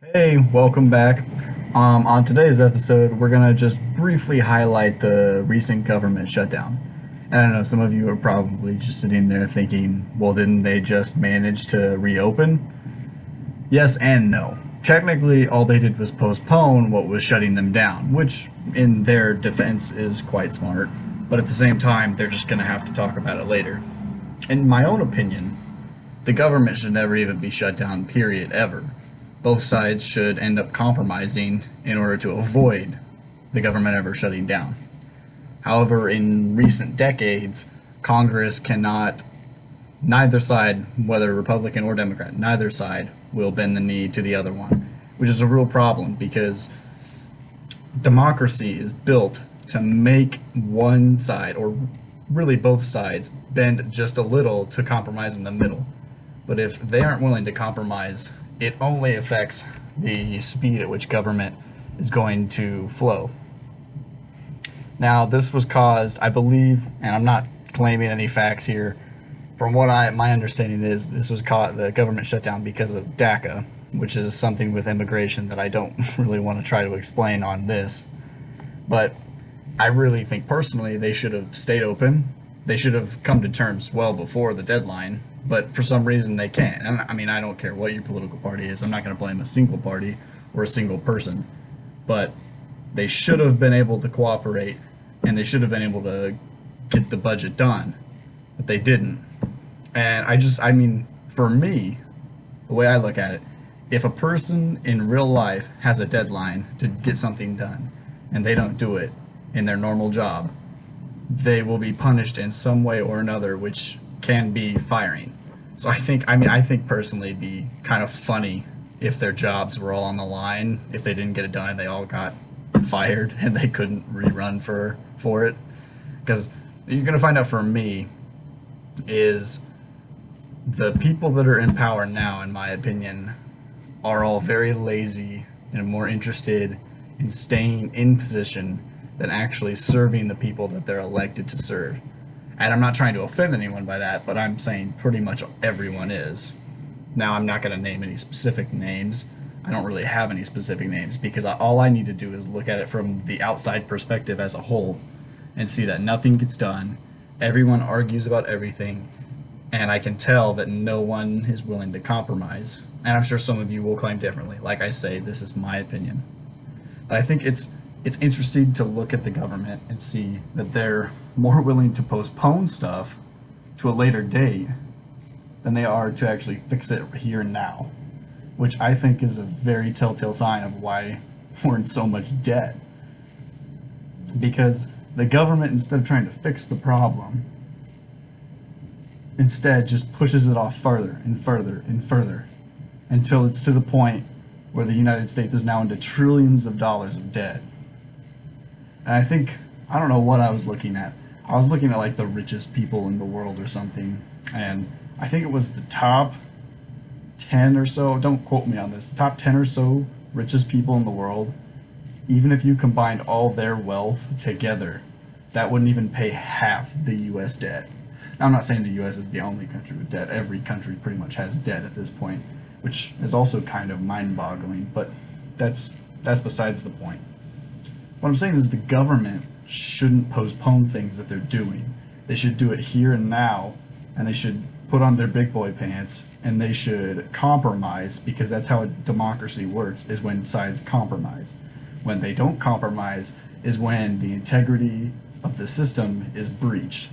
Hey, welcome back. On today's episode, we're gonna just briefly highlight the recent government shutdown. And I know some of you are probably just sitting there thinking, well, didn't they just manage to reopen? Yes and no. Technically, all they did was postpone what was shutting them down, which, in their defense, is quite smart. But at the same time, they're just gonna have to talk about it later. In my own opinion, the government should never even be shut down, period, ever. Both sides should end up compromising in order to avoid the government ever shutting down. However, in recent decades, Congress cannot, neither side, whether Republican or Democrat, neither side will bend the knee to the other one, which is a real problem because democracy is built to make one side, or really both sides, bend just a little to compromise in the middle. But if they aren't willing to compromise, it only affects the speed at which government is going to flow. Now, this was caused, I believe, and I'm not claiming any facts here. From what my understanding is, this was caught the government shutdown because of DACA, which is something with immigration that I don't really want to try to explain on this. But I really think personally they should have stayed open. They should have come to terms well before the deadline, but for some reason they can't. And I mean, I don't care what your political party is. I'm not going to blame a single party or a single person, but they should have been able to cooperate and they should have been able to get the budget done, but they didn't. And I mean, for me, the way I look at it, if a person in real life has a deadline to get something done and they don't do it in their normal job, they will be punished in some way or another, which can be firing. So I think personally it'd be kind of funny if their jobs were all on the line, if they didn't get it done and they all got fired and they couldn't rerun for it. Because you're gonna find out for me is the people that are in power now, in my opinion, are all very lazy and more interested in staying in position than actually serving the people that they're elected to serve. And I'm not trying to offend anyone by that, but I'm saying pretty much everyone is. Now, I'm not going to name any specific names. I don't really have any specific names because all I need to do is look at it from the outside perspective as a whole and see that nothing gets done. Everyone argues about everything, and I can tell that no one is willing to compromise. And I'm sure some of you will claim differently. Like I say, this is my opinion. But I think it's interesting to look at the government and see that they're more willing to postpone stuff to a later date than they are to actually fix it here and now, which I think is a very telltale sign of why we're in so much debt. Because the government, instead of trying to fix the problem, instead just pushes it off further and further and further until it's to the point where the United States is now into trillions of dollars of debt. And I don't know what I was looking at. I was looking at like the richest people in the world or something, and I think it was the top 10 or so, don't quote me on this, the top 10 or so richest people in the world, even if you combined all their wealth together, that wouldn't even pay half the US debt. Now, I'm not saying the US is the only country with debt. Every country pretty much has debt at this point, which is also kind of mind-boggling, but that's besides the point. What I'm saying is the government shouldn't postpone things that they're doing. They should do it here and now, and they should put on their big boy pants, and they should compromise, because that's how a democracy works, is when sides compromise. When they don't compromise is when the integrity of the system is breached.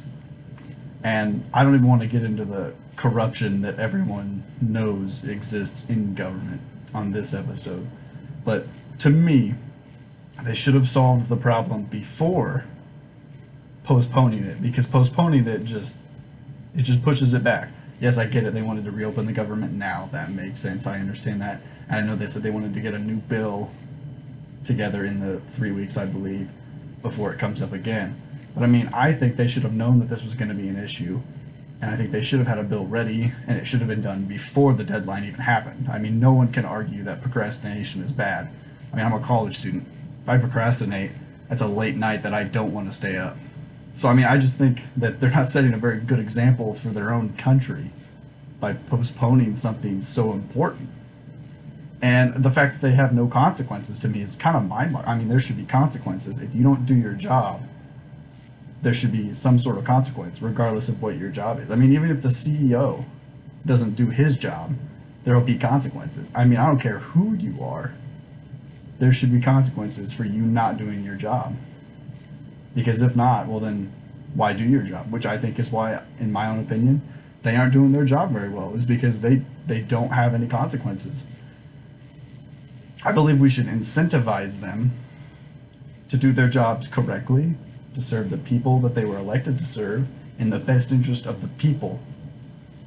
And I don't even want to get into the corruption that everyone knows exists in government on this episode. But to me, they should have solved the problem before postponing it, because postponing it just pushes it back. Yes, I get it. They wanted to reopen the government now. That makes sense. I understand that. And I know they said they wanted to get a new bill together in the 3 weeks, I believe, before it comes up again. But I mean, I think they should have known that this was going to be an issue, and I think they should have had a bill ready, and it should have been done before the deadline even happened. I mean, no one can argue that procrastination is bad. I mean, I'm a college student. If I procrastinate, that's a late night that I don't want to stay up. So I mean, I just think that they're not setting a very good example for their own country by postponing something so important. And the fact that they have no consequences to me is kind of mind-boggling. I mean, there should be consequences. If you don't do your job, there should be some sort of consequence, regardless of what your job is. I mean, even if the CEO doesn't do his job, there will be consequences. I mean, I don't care who you are. There should be consequences for you not doing your job. Because if not, well then, why do your job? Which I think is why, in my own opinion, they aren't doing their job very well, is because they don't have any consequences. I believe we should incentivize them to do their jobs correctly, to serve the people that they were elected to serve in the best interest of the people,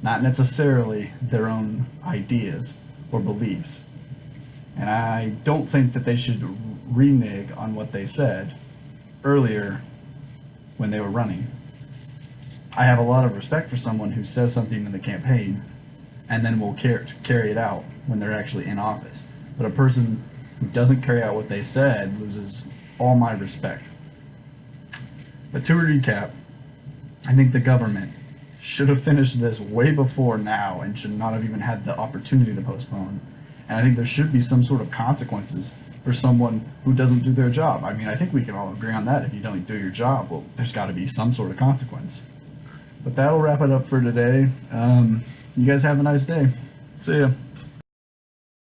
not necessarily their own ideas or beliefs. And I don't think that they should renege on what they said earlier when they were running. I have a lot of respect for someone who says something in the campaign and then will carry it out when they're actually in office. But a person who doesn't carry out what they said loses all my respect. But to recap, I think the government should have finished this way before now and should not have even had the opportunity to postpone. And I think there should be some sort of consequences for someone who doesn't do their job. I mean, I think we can all agree on that. If you don't do your job, well, there's got to be some sort of consequence. But that'll wrap it up for today. You guys have a nice day. See ya.